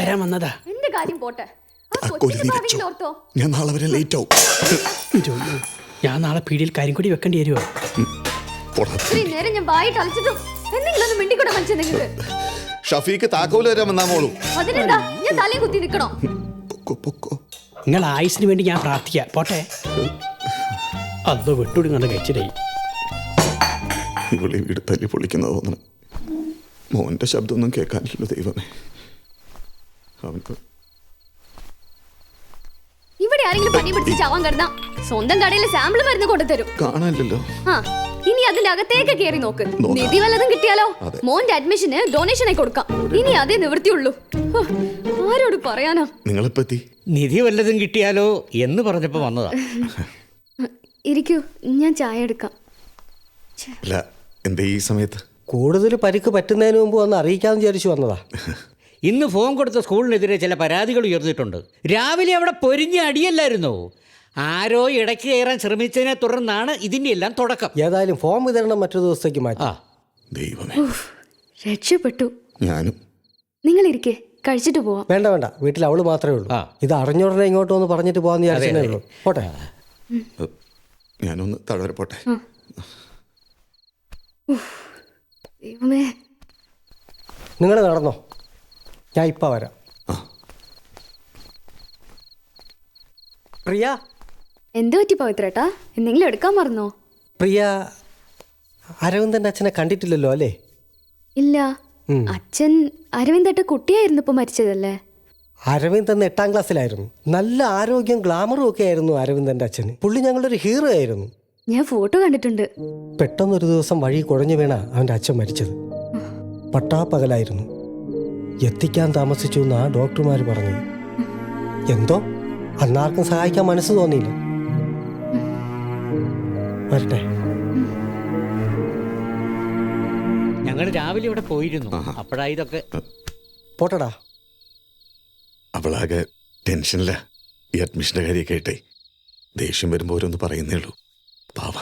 തരാൻ വന്നതാ. എന്റെ കാര്യം പോട്ടെ. ഞാൻ നാളെ വരെ ലേറ്റ് ആവും. ഞാൻ നാളെ പീടിയിൽ കാര്യം കൂടി വെക്കേണ്ടി വരുമോ? നേരം ഞാൻ ബായി കളിച്ചിട്ടും എന്തെങ്കിലും ഒന്ന് മിണ്ടിക്കൂടെ മനസ്സിൽ നിങ്ങൾക്ക്. ഷഫീക്ക് താക്കോല് തരാൻ വന്നാ മോളും. അതിനെന്താ ഞാൻ തലയും കുത്തി നിൽക്കണോ? നിങ്ങൾ ആയുസിന് വേണ്ടി ഞാൻ പ്രാർത്ഥിക്കാം. പോട്ടെ. അതോ വിട്ടുകൊടുങ്ങാണ്ട് കഴിച്ചിട്ടായി. ഇവിടെ വീട് തല്ലി പൊളിക്കുന്ന തോന്നണം. മോന്റെ ശബ്ദമൊന്നും കേൾക്കാനില്ലല്ലോ ദൈവമേ. ഇവിടെ ആരെങ്കിലും പണി പിടിച്ച് ചാവാൻ കിടന്നാ സ്വന്തം കടയിൽ സാമ്പിൾ മരുന്ന് കൊണ്ടുതരും. കാണാനില്ലല്ലോ. ഇനി അതിന്റെ അകത്തേക്ക് കയറി നോക്ക്. നിധി വല്ലതും കിട്ടിയാലോ? മോന്റെ അഡ്മിഷന് ഡൊണേഷനായി കൊടുക്കാം. ഇനി അതേ നിവൃത്തിയുള്ളൂ. ആരോട് പറയാനാ? നിങ്ങളെപ്പറ്റി നിധി വല്ലതും കിട്ടിയാലോ എന്ന് പറഞ്ഞപ്പോ വന്നതാ. ഇരിക്കൂ, ഞാൻ ചായ എടുക്കാം. അല്ല, എന്താ ഈ സമയത്ത്? കൂടുതൽ പരിക്ക് പറ്റുന്നതിന് മുമ്പ് വന്ന് അറിയിക്കാമെന്ന് വിചാരിച്ചു വന്നതാ. ഇന്ന് ഫോൺ കൊടുത്ത സ്കൂളിനെതിരെ ചില പരാതികൾ ഉയർന്നിട്ടുണ്ട്. രാവിലെ അവിടെ പൊരിഞ്ഞ അടിയല്ലായിരുന്നോ? ആരോ ഇടയ്ക്ക് കയറാൻ ശ്രമിച്ചതിനെ തുടർന്നാണ് ഇതിന്റെ എല്ലാം തുടക്കം. ഏതായാലും ഫോം വിതരണം മറ്റൊരു ദിവസത്തേക്ക് മാറ്റി. ദൈവമേ, രക്ഷപ്പെട്ടു. ഞാനും. നിങ്ങൾ ഇരിക്കേ, കഴിച്ചിട്ട് പോവാം. വേണ്ട, വീട്ടിൽ അവള് മാത്രമേ ഉള്ളൂ. ഇത് അറിഞ്ഞോടനെ ഇങ്ങോട്ട് വന്ന് പറഞ്ഞിട്ട് പോകാന്ന് വിചാരിച്ചേ ഉള്ളൂ. പോട്ടെ, ഞാനൊന്ന് തഴവരെ പോട്ടെ. ദൈവമേ, നിങ്ങൾ നടന്നോ, ഞാൻ ഇപ്പം വരാം. പ്രിയ, എന്ത് പറ്റി പവിത്രേട്ടാ? എന്തെങ്കിലും എടുക്കാൻ മറന്നോ? പ്രിയ അരവിന്ദൻ്റെ അച്ഛനെ കണ്ടിട്ടില്ലല്ലോ അല്ലേ? ഇല്ല. അച്ഛൻ അരവിന്ദേട്ട കുട്ടിയായിരുന്നപ്പോൾ മരിച്ചതല്ലേ? അരവിന്ദൻ 8ാം ക്ലാസ്സിലായിരുന്നു. നല്ല ആരോഗ്യം ഗ്ലാമറും ഒക്കെ ആയിരുന്നു അരവിന്ദൻ്റെ അച്ഛന്. പുള്ളി ഞങ്ങളുടെ ഒരു ഹീറോ ആയിരുന്നു. ഞാൻ ഫോട്ടോ കണ്ടിട്ടുണ്ട്. പെട്ടെന്നൊരു ദിവസം വഴി കുഴഞ്ഞു വീണ അവൻ്റെ അച്ഛൻ മരിച്ചത്. പട്ടാപ്പകലായിരുന്നു. എത്തിക്കാൻ താമസിച്ചു എന്നാ ഡോക്ടർമാർ പറഞ്ഞു. എന്തോ അന്നാർക്കും സഹായിക്കാൻ മനസ്സ് തോന്നിയില്ല. വരട്ടെ. ഞങ്ങൾ രാവിലെ ഇവിടെ പോയിരുന്നു. അപ്പോഴാ ഇതൊക്കെ. പോട്ടടാ. അവളാകെ ടെൻഷനില്ല. ഈ അഡ്മിഷൻ്റെ കാര്യമൊക്കെ ആയിട്ടേ ദേഷ്യം വരുമ്പോൾ ഓരോന്ന് പറയുന്നേ ഉള്ളൂ. പാവ.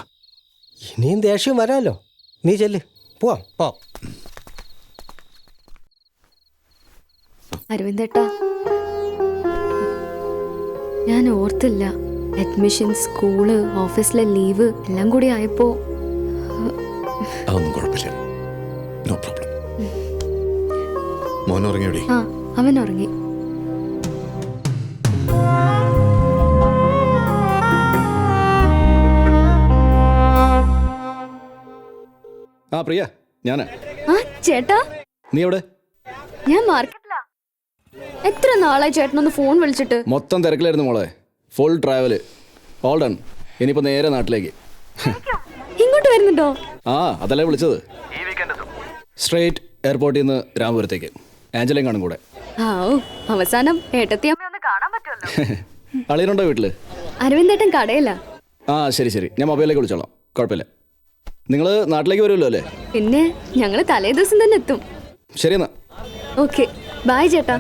ഇനിയും ദേഷ്യം വരാമല്ലോ. നീ ചെല്ല്, പോവാം. അരവിന്ദേട്ടാ, ഞാൻ ഓർത്തില്ല. അഡ്മിഷൻ, സ്കൂള്, ഓഫീസിലെ ലീവ് എല്ലാം കൂടി ആയപ്പോ. അതൊന്നും കുഴപ്പമില്ല. No problem. മോൻ ഉറങ്ങിയോടി? ആ, അവൻ ഉറങ്ങി. ആ പ്രിയ, ഞാനാ. ആ ചേട്ടാ, നീ എവിടെ? ഞാൻ മാർക്കറ്റിലാ. എത്ര നാളായി ചേട്ടനൊന്ന് ഫോൺ വിളിച്ചിട്ട്? മൊത്തം തിരക്കിലായിരുന്നു മോളെ. Full travel. All done. ഇനിയിപ്പോൾ നേരെ നാട്ടിലേക്ക്. ഇങ്ങോട്ട് വരുന്നുണ്ടോ? ആ, അതല്ലേ വിളിച്ചത്. സ്ട്രേറ്റ് എയർപോർട്ടിൽ നിന്ന് രാമപുരത്തേക്ക്. ആഞ്ചലയും കാണും കൂടെ. ആ, അവസാനം ഏട്ടത്തിയമ്മയൊന്ന് കാണാൻ പറ്റുമല്ലോ. അളിയനുണ്ടോ വീട്ടില്? അരവിന്ദേട്ടൻ കടയില്ല. ആ ശരി ശരി, ഞാൻ മൊബൈലിലേക്ക് വിളിച്ചോളാം. കുഴപ്പമില്ല. നിങ്ങൾ നാട്ടിലേക്ക് വരുമല്ലോ അല്ലേ? പിന്നെ ഞങ്ങൾ തലേ ദിവസം തന്നെ എത്തും. ശരി എന്നാ. ഓക്കെ, ബൈ ചേട്ടാ.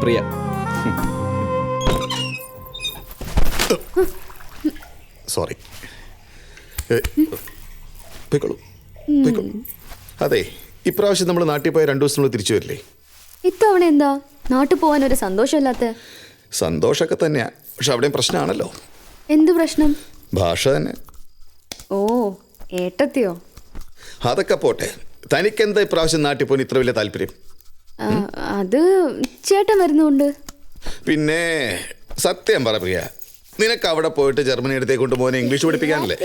പ്രിയ. സോറി. പോയിക്കോളൂ. അതെ, ഇപ്രാവശ്യം നമ്മൾ നാട്ടിൽ പോയ 2 ദിവസത്തിനുള്ളിൽ തിരിച്ചു വരില്ലേ? ഇത്തവണ എന്താ നാട്ടിൽ പോകാൻ ഒരു സന്തോഷമില്ലാത്ത? സന്തോഷമൊക്കെ തന്നെയാ, പക്ഷെ അവിടെയും പ്രശ്നമാണല്ലോ. എന്ത് പ്രശ്നം? ഭാഷ തന്നെ. ഓ, ഏട്ടത്തിയോ? അതൊക്കെ പോട്ടെ. തനിക്കെന്താ ഇപ്രാവശ്യം നാട്ടിൽ പോകാൻ ഇത്ര വലിയ താല്പര്യം? അത് ചേട്ടൻ വരുന്നുണ്ട്. പിന്നെ സത്യം പറ പ്രിയ, നിനക്ക് അവിടെ പോയിട്ട് ജർമ്മനി അടുത്തേക്ക് കൊണ്ടുപോകാൻ English പഠിപ്പിക്കാനല്ലേ?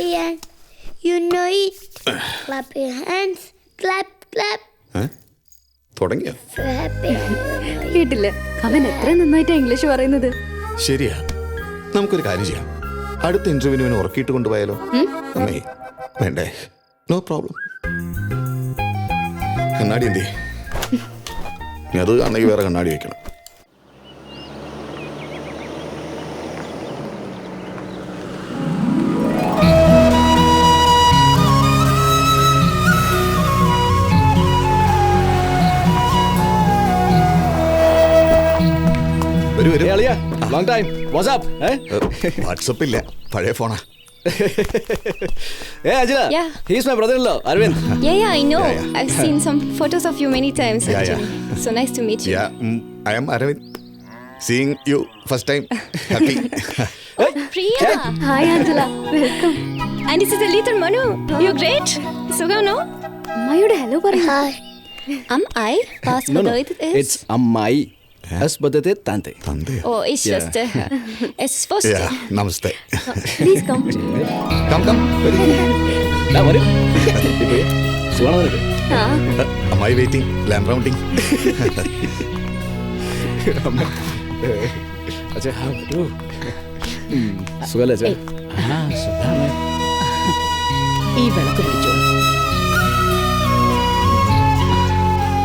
You know it. Clap your hands. Clap, clap. തുടങ്ങിയോ? So happy. കേട്ടില്ലേ, അവൻ എത്ര നന്നായിട്ടാ ഇംഗ്ലീഷ് പറയുന്നത്. ശരിയാ. നമുക്കൊരു കാര്യം ചെയ്യാം. അടുത്ത ഇന്റർവ്യൂവിന് ഉറക്കിയിട്ട് കൊണ്ടുപോയാലോ? അമ്മേ വേണ്ടേ? No problem. കണ്ണാടി എന്തേ? അത് ആണെങ്കിൽ വേറെ കണ്ണാടി വെക്കണം. വാട്സപ്പ് ഇല്ല, പഴയ ഫോണാ. Hey Angela. Yeah. He's my brother-in-law, Arvind. Yeah, I know. Yeah. I've seen some photos of you many times actually. So nice to meet you. Yeah, I am Arvind. Seeing you first time. Happy. Priya. Hi Angela, welcome. And this is a little Manu. You're great. Sugam, no? അമ്മയോട് hello പറയൂ. Hi. I pass No, no. it is. It's Ammai. As badate tante. Oh, it's Yeah. just it's first. Yeah, namaste. Please come. Come. Da varu. Ipo sugana niku. ആ, Am I waiting? Lamb rounding. Acha ha varu. Sugala acha. സുഖാണ്. ഈ വിളക്ക് പിടിച്ചോളൂ.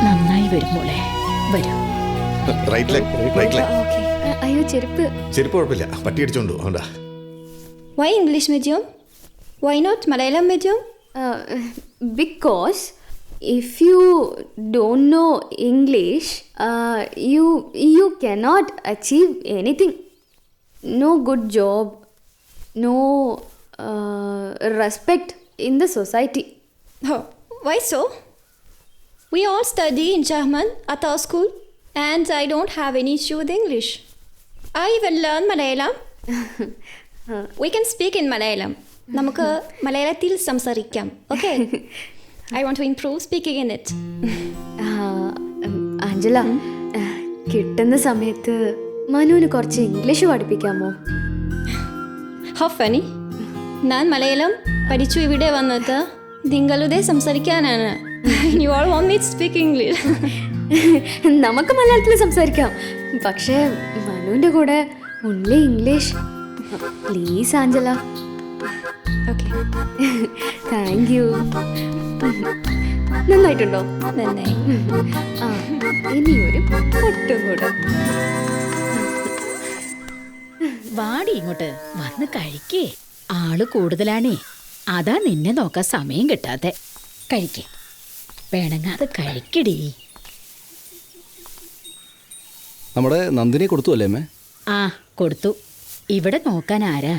നന്നായി വരും മോളെ, വരൂ. Right leg. അയ്യോ ചെരുപ്പ്. ചെരുപ്പ് കുഴപ്പമില്ല, പട്ടി അടിച്ചോണ്ടു. അതുകൊണ്ടാ. Why English medium? Why not Malayalam medium? Because if you don't know English, you cannot achieve anything. No good job, no respect in the society. Oh, why so? We all study in German at our school, and I don't have any issue with English. I even learn Malayalam. We can speak in Malayalam. നമുക്ക് മലയാളത്തിൽ സംസാരിക്കാം. Okay? I want to improve speaking in it. Angela, കിട്ടുന്ന സമയത്ത് മനുവിന് കുറച്ച് English പഠിപ്പിക്കാമോ? How funny. ഞാൻ മലയാളം പഠിച്ചു ഇവിടെ വന്നത് നിങ്ങളുടെ സംസാരിക്കാനാണ്. You all want me to speak English. നമുക്ക് മലയാളത്തിൽ സംസാരിക്കാം, പക്ഷേ മനുവിൻ്റെ കൂടെ only English. Please Angela. Okay. Thank you. നന്നായിട്ടുണ്ടോ? നന്നായി. ആ, ഇനിയൊരു പൊട്ടും കൂടെ. വാടി ഇങ്ങോട്ട് വന്ന് കഴിക്കേ. ആള് കൂടുതലാണേ, അതാ നിന്നെ നോക്കാൻ സമയം കിട്ടാതെ. കഴിക്കേ, വേണമെങ്കിൽ കഴിക്കടി. നമ്മുടെ നന്ദിനെ കൊടുത്തു അല്ലേ അമ്മേ? ആ കൊടുത്തു. ഇവിടെ നോക്കാൻ ആരാ?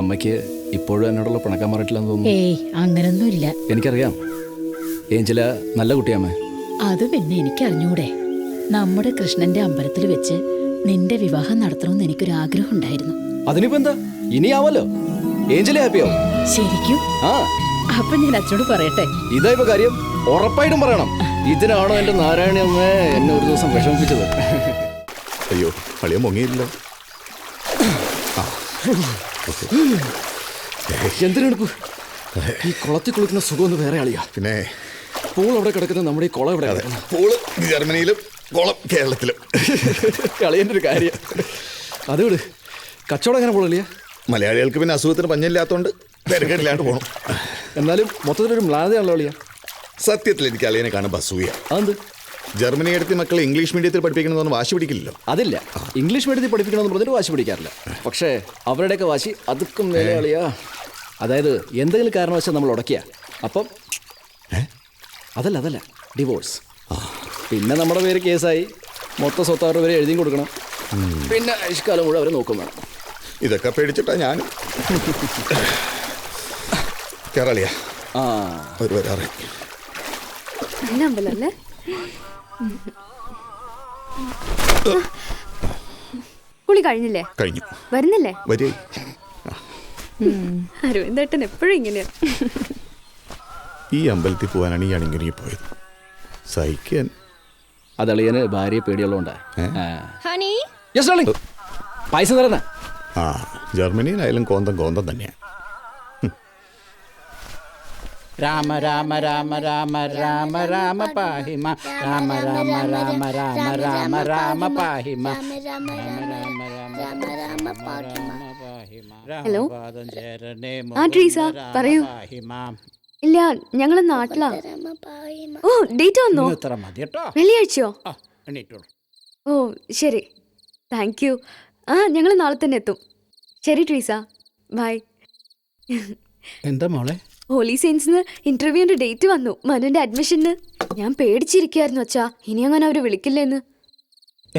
അമ്മയ്ക്ക് ഇപ്പോഴും എന്നോടുള്ള പിണക്കാൻ മാറിയിട്ടില്ലെന്ന് തോന്നുന്നു. ഏയ് അങ്ങനൊന്നുമില്ല. എനിക്കറിയാം, ഏഞ്ചല നല്ല കുട്ടിയാമ്മേ. അത് പിന്നെ എനിക്കറിഞ്ഞൂടെ. നമ്മുടെ കൃഷ്ണന്റെ അമ്പലത്തിൽ വെച്ച് നിന്റെ വിവാഹം നടത്തണമെന്ന് എനിക്കൊരാഗ്രഹം ഉണ്ടായിരുന്നു. അതിനിപ്പോ എന്താ, ഇനിയാവല്ലോ. ഏഞ്ചല ഹാപ്പിയാവും. ശരിക്കും? ആ, അപ്പൊ ഞാൻ അച്ഛനോട് പറയട്ടെ? ഇതാ ഇപ്പൊ കാര്യം, ഉറപ്പായിട്ടും പറയണം. ഇതിനാണോ എന്റെ നാരായണി അമ്മ എന്നെ ഒരു ദിവസം വിഷമിപ്പിച്ചത്? അയ്യോ, അളിയ മുങ്ങിയില്ലല്ലോ. എന്തിനെടുക്കൂ, ഈ കുളത്തിൽ കുളിക്കുന്ന സുഖമൊന്നും വേറെ ആളിയാ. പിന്നെ പൂൾ അവിടെ കിടക്കുന്നത് നമ്മുടെ ഈ കുളം ഇവിടെ. പൂള് ജർമ്മനിയിലും കുളം കേരളത്തിലും. കളിയൻ്റെ ഒരു കാര്യം. അതുകൊണ്ട് കച്ചവടം എങ്ങനെ പോളില്ല? മലയാളികൾക്ക് പിന്നെ അസുഖത്തിന് പഞ്ഞില്ലാത്തതുകൊണ്ട് തിരക്കേടില്ലാണ്ട് പോകണം. എന്നാലും മൊത്തത്തിലൊരു മ്ലാനതയാണല്ലോ അളിയ. സത്യത്തിൽ എനിക്ക് അളിയനെ കാണുമ്പോൾ അസൂയ. അതെന്ത്? ജർമ്മനി എടുത്ത് മക്കളെ ഇംഗ്ലീഷ് മീഡിയത്തിൽ പഠിപ്പിക്കണമെന്ന് വാശി പിടിക്കില്ലല്ലോ. അതില്ല, ഇംഗ്ലീഷ് മീഡിയത്തിൽ പഠിപ്പിക്കണമെന്ന് പറഞ്ഞിട്ട് വാശി പിടിക്കാറില്ല. പക്ഷേ അവരുടെയൊക്കെ വാശി അതുക്കും മേലെ അളിയാ. അതായത് എന്തെങ്കിലും കാരണവശാൽ നമ്മൾ ഉടക്കിയ അപ്പം അതല്ല ഡിവോഴ്സ്. പിന്നെ നമ്മുടെ പേര് കേസായി, മൊത്തം സ്വത്താറ് വരെ എഴുതിയും കൊടുക്കണം. പിന്നെ ആയുഷ്കാലം മുഴുവൻ അവരെ നോക്കും വേണം. ഇതൊക്കെ പേടിച്ചിട്ടാ ഞാൻ കേരളിയ. ആ, ഒരു വരാറ് അമ്പലല്ലേ? കുളി കഴിഞ്ഞില്ലേ? കഴിഞ്ഞു. വരുന്നില്ലേ? വരേ. അരവിന്ദേട്ടൻ എപ്പോഴും ഇങ്ങനെയാ. ഈ അമ്പലത്തിൽ പോകാനാണ് ഈ അണിങ്ങുരുങ്ങി പോയത്. സഹിക്കാൻ. അതളിയന് ഭാര്യയെ പേടിയുള്ളതുകൊണ്ടാ. Honey? പൈസ തരുന്ന. ആ, ജർമ്മനിയിലായാലും കോന്തം തന്നെയാണ്. രാമ രാമ രാമ രാമ രാമ രാമ പാഹിമ രാമ രാമ രാമ രാമ രാമ രാമ പാഹിമ. ഹലോ. ആ ട്രീസ, പറയൂ. ഇല്ല, ഞങ്ങള് നാട്ടിലാ. ഓ, ഡേറ്റ് വന്നോ? വെള്ളിയാഴ്ചയോ? ഓ ശരി, താങ്ക് യു. ആ, ഞങ്ങൾ നാളെ തന്നെ എത്തും. ശരി ട്രീസ, ബൈ. എന്താ മോളെ? ഹോളി സെയിൻസിന് ഇന്റർവ്യൂവിന്റെ ഡേറ്റ് വന്നു, മനുവിന്റെ അഡ്മിഷന്. ഞാൻ പേടിച്ചിരിക്കായിരുന്നു അച്ഛാ, ഇനി അങ്ങനെ അവര് വിളിക്കില്ലെന്ന്.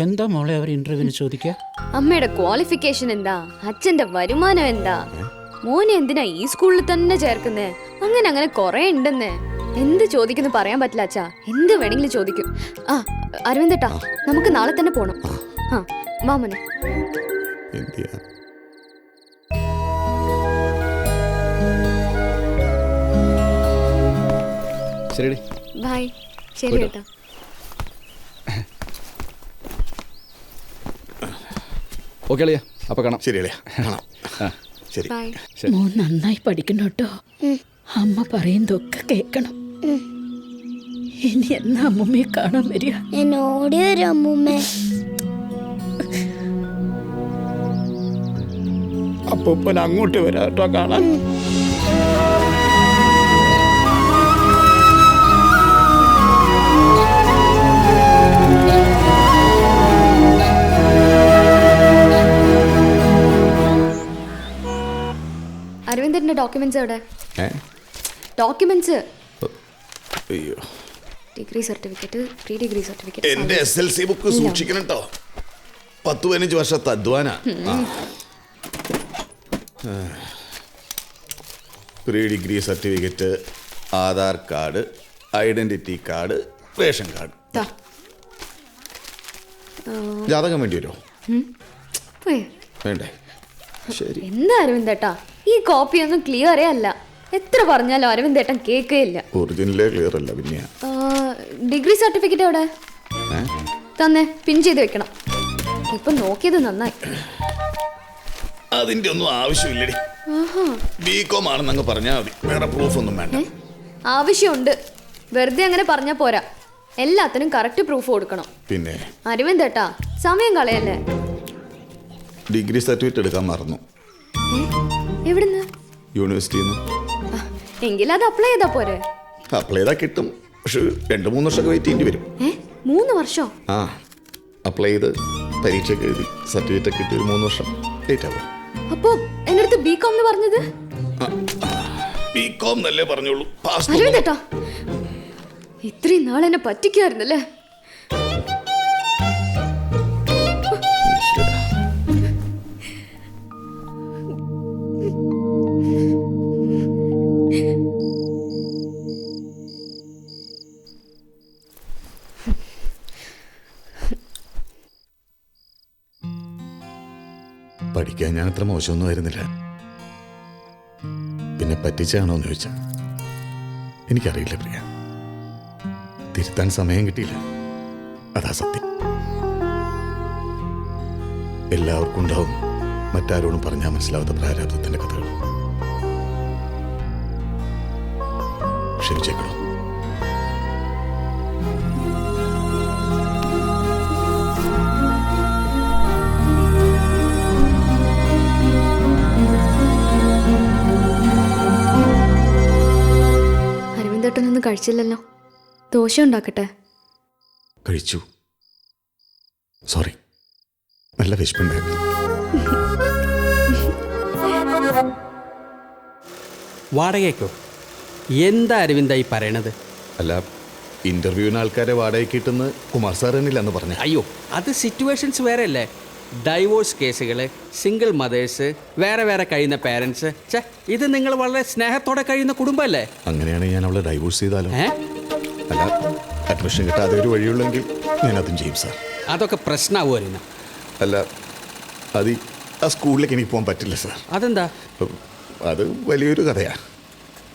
എന്താ മോളെ അവർ ഇന്റർവ്യൂവിന് ചോദിക്കുക? അമ്മയുടെ ക്വാളിഫിക്കേഷൻ എന്താ, അച്ഛന്റെ വരുമാനം എന്താ, മോനെ എന്തിനാ ഈ സ്കൂളിൽ തന്നെ ചേർക്കുന്നേ, അങ്ങനെ കുറെ ഉണ്ടെന്നേ. എന്ത് ചോദിക്കുന്നു പറയാൻ പറ്റില്ല അച്ഛാ, എന്ത് വേണമെങ്കിലും ചോദിക്കും. ആ അരവിന്ദേട്ടാ, നമുക്ക് നാളെ തന്നെ പോണം. ആ വാ മോനെ. ശരി, ബൈ. ശരി ഏട്ടാ. ഓക്കെ അളിയ, അപ്പൊ കാണാം. ശരി അളിയ, കാണാം. ശരി. മോൻ നന്നായി പഠിക്കണം കേട്ടോ. അമ്മ പറയുന്നതൊക്കെ കേൾക്കണം. ഇനി എന്നാ അമ്മൂമ്മയെ കാണാൻ വരിക? ഞാൻ ഓടി വരും അമ്മൂമ്മേ. അപ്പൂപ്പൻ അങ്ങോട്ട് വരാം കേട്ടോ കാണാൻ. അരവിന്ദന്റെ ഡോക്യുമെന്റ്സ് എവിടെ? ഡോക്യുമെന്റ്സ്, അയ്യോ, degree certificate, pre degree certificate. എന്റെ SLC ബുക്ക് സൂക്ഷിക്കണം കേട്ടോ. 10-15 വർഷത്തെ അധ്വാന. Pre degree certificate, Aadhaar card, identity card, ration card. ജാതകം വേണ്ടി വരുമോ? പോയി. വേണ്ടേ? ശരി. എന്താ അരവിന്ദേട്ടാ, ഈ കോപ്പി ഒന്നും ക്ലിയറേ അല്ല. എത്ര പറഞ്ഞാലും അരവിന്ദേട്ടൻ കേൾക്കുകയില്ല. ഒറിജിനലേ ക്ലിയർ അല്ല പിന്നെ. ഡിഗ്രി സർട്ടിഫിക്കറ്റ് എവിടെ? തന്നെ പിൻ ചെയ്ത് വെക്കണം. ഇപ്പൊ നോക്കിയത് നന്നായി. അതിന്റെ ഒന്നും ആവശ്യമില്ലടി. ബികോം ആണെന്നങ്ങ് പറഞ്ഞാൽ മതി, വേറെ പ്രൂഫ് ഒന്നും വേണ്ട. ആവശ്യമുണ്ട്. വെറുതെ അങ്ങനെ പറഞ്ഞാ പോരാ, എല്ലാത്തിനും കറക്റ്റ് പ്രൂഫ് കൊടുക്കണം. പിന്നെ അരവിന്ദേട്ടാ സമയം കളയല്ലേ. ഡിഗ്രി സർട്ടിഫിക്കറ്റ് എടുക്കാൻ മറന്നു. എവിടുന്ന്? യൂണിവേഴ്സിറ്റിന്ന്. എങ്കിലും അത് അപ്ലൈ ചെയ്താ പോരെ? അപ്ലൈ ചെയ്താൽ കിട്ടും, പക്ഷെ 2-3 വർഷമൊക്കെ വെയിറ്റ് ചെയ്യേണ്ടി വരും. 3 വർഷം? ആ, അപ്ലൈ ചെയ്ത് പരീക്ഷയൊക്കെ എഴുതി സർട്ടിഫിക്കറ്റ് ഒക്കെ കിട്ടി 3 വർഷം ലേറ്റ് ആവും. അപ്പോ എന്റെ അടുത്ത് ബികോം എന്ന് പറഞ്ഞത്? ബികോം എന്നല്ലേ പറഞ്ഞോളൂ. അരവിന്ദേട്ടാ ഇത്രയും നാൾ എന്നെ പറ്റിക്കായിരുന്നല്ലേ. പഠിക്കാൻ ഞാൻ അത്ര മോശമൊന്നും ആയിരുന്നില്ല. പിന്നെ പറ്റിച്ചാണോ എന്ന് ചോദിച്ചാൽ എനിക്കറിയില്ല പ്രിയ. തിരുത്താൻ സമയം കിട്ടിയില്ല, അതാ സത്യം. എല്ലാവർക്കും ഉണ്ടാവും മറ്റാരോടും പറഞ്ഞാൽ മനസ്സിലാവാത്ത പ്രാരാബ്ദത്തിന്റെ കഥകൾ. ക്ഷമിച്ചേക്കണോ? അരവിന്ദേട്ടനൊന്നും കഴിച്ചില്ലല്ലോ. ദോശ ഉണ്ടാക്കട്ടെ? കഴിച്ചു, സോറി, നല്ല വിശപ്പുണ്ടായിരുന്നു. വാടകയ്ക്കോ? എന്താ അരവിന്ദായി പറയണത്? അല്ല, ഇന്റർവ്യൂവിന് ആൾക്കാരെ വാടകയ്ക്ക് കിട്ടുന്ന കുമാർ സാർ തന്നെയില്ലെന്ന് പറഞ്ഞു. അയ്യോ, അത് സിറ്റുവേഷൻസ് വേറെ അല്ലേ. ഡൈവോഴ്സ് കേസുകൾ, സിംഗിൾ മദേഴ്സ്, വേറെ വേറെ കഴിയുന്ന പേരൻസ്. ഇത് നിങ്ങൾ വളരെ സ്നേഹത്തോടെ കഴിയുന്ന കുടുംബമല്ലേ? അങ്ങനെയാണെങ്കിൽ ഞാൻ അവളെ ഡൈവോഴ്സ് ചെയ്താലോ? അല്ല, അഡ്മിഷൻ കിട്ടാതെ ഒരു വഴിയുള്ളെങ്കിൽ ഞാൻ അതും ചെയ്യും സാർ. അതൊക്കെ പ്രശ്നമാവുമായിരുന്നു. അല്ല, അത് ആ സ്കൂളിലേക്ക് എനിക്ക് പോകാൻ പറ്റില്ല സാർ. അതെന്താ? അത് വലിയൊരു കഥയാണ്.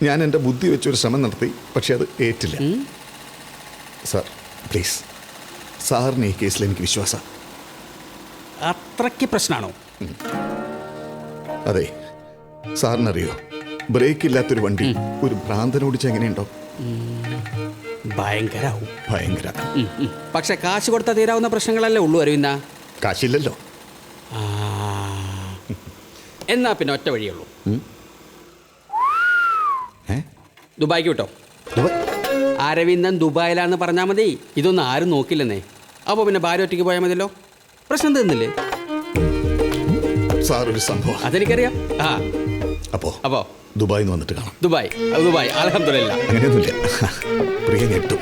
ഞാൻ എൻ്റെ ബുദ്ധി വെച്ചൊരു ശ്രമം നടത്തി, പക്ഷെ അത് ഏറ്റില്ല. സാർ പ്ലീസ്, സാറിന് ഈ കേസിൽ എനിക്ക് വിശ്വാസം. അത്രയ്ക്ക് പ്രശ്നമാണോ? അതെ, സാറിനറിയോ, ബ്രേക്ക് ഇല്ലാത്തൊരു വണ്ടി ഒരു ഭ്രാന്തനോടിച്ച് എങ്ങനെയുണ്ടോ? ഭയങ്കരാവും. ഭയങ്കര. പക്ഷെ കാശ് കൊടുത്താൽ തീരാവുന്ന പ്രശ്നങ്ങളല്ലേ ഉള്ളൂ അരവിന്ദ. കാശില്ലല്ലോ. എന്നാ പിന്നെ ഒറ്റ വഴിയുള്ളൂ. ദുബായിക്ക് വിട്ടോ. അരവിന്ദൻ ദുബായിലാന്ന് പറഞ്ഞാൽ മതി. ഇതൊന്നും ആരും നോക്കില്ലെന്നേ. അപ്പോൾ പിന്നെ ഭാര്യ ഒറ്റയ്ക്ക് പോയാൽ മതിയല്ലോ. പ്രശ്നം തീർന്നില്ലേ? സാർ ഒരു സംഭവം. അതെനിക്കറിയാം. അപ്പോ ദുബായിൽ നിന്ന് വന്നിട്ട് കാണാം. ദുബായ് അൽഹംദുലില്ലാ. അങ്ങനെയൊന്നുമില്ല, പ്രിയ ഞെട്ടും.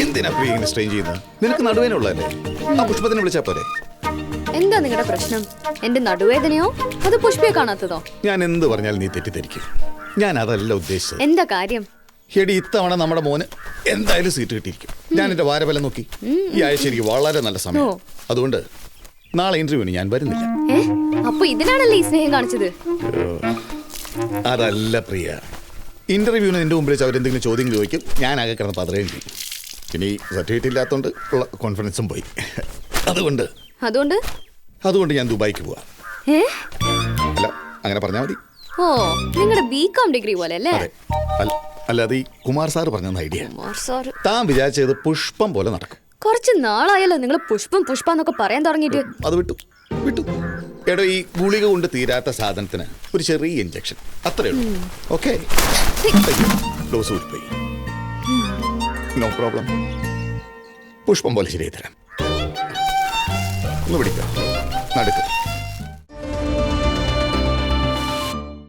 എന്തിനാ പ്രിയ ഇങ്ങനെ സ്ട്രെയിൻ ചെയ്യുന്നത്? നിനക്ക് നടുവേനുള്ളതല്ലേ? ആ പുഷ്പത്തിനെ വിളിച്ചാ പോരെ? എന്താ നിങ്ങളുടെ പ്രശ്നം? എന്റെ നടുവേദനയോ അത് പുഷ്പയെ കാണാത്തതോ? ഞാൻ എന്ത് പറഞ്ഞാലും നീ തെറ്റിദ്ധരിക്കും. ഞാൻ അതല്ല ഉദ്ദേശിച്ചത്. എന്താ കാര്യം? എടി, ഇത്തവണ നമ്മുടെ മോന് എന്തായാലും സീറ്റ് കിട്ടിയിരിക്കും. ഞാൻ എന്റെ വാരഫലം നോക്കി. ഈ ആഴ്ച എനിക്ക് വളരെ നല്ല സമയം. അതുകൊണ്ട് നാളെ ഇന്റർവ്യൂവിന് ഞാൻ വരുന്നില്ല. അപ്പൊ ഇതിനാണല്ലേ ഈ സ്നേഹം കാണിച്ചത്? അതല്ല പ്രിയ, ഇന്റർവ്യൂവിന് നിന്റെ മുമ്പിൽ വെച്ച് അവരെന്തെങ്കിലും ചോദ്യങ്ങൾ ചോദിക്കും, ഞാൻ ആകെ കിടന്ന് പതറുകയും ചെയ്യും. പിന്നെ ഈ സർട്ടിഫിക്കറ്റ് ഇല്ലാത്തതുകൊണ്ട് ഉള്ള കോൺഫിഡൻസും പോയി. അതുകൊണ്ട് ഞാൻ ദുബായിക്ക് പോവാ. അല്ല, അങ്ങനെ പറഞ്ഞാൽ മതി. ഓ, നിങ്ങളുടെ ബികോം ഡിഗ്രി പോലെ അല്ലേ? അല്ലാതെ ഈ കുമാർ സാർ പറഞ്ഞ ഐഡിയ താൻ വിചാരിച്ചത് പുഷ്പം പോലെ നടക്കും. കുറച്ച് നാളായല്ലോ നിങ്ങൾ പുഷ്പം എന്നൊക്കെ പറയാൻ തുടങ്ങിയിട്ട്. അത് വിട്ടു. എടോ, ഈ ഗുളിക കൊണ്ട് തീരാത്ത സാധനത്തിന് ഒരു ചെറിയ ഇഞ്ചക്ഷൻ, അത്രേ ഉള്ളൂ. ഓക്കെ, ഡോസ് കൂടിപ്പോയി. No problem. പുഷ്പം പോലെ ശരിയായി തരാം. ഒന്ന് പിടിക്കാം, നടക്കും.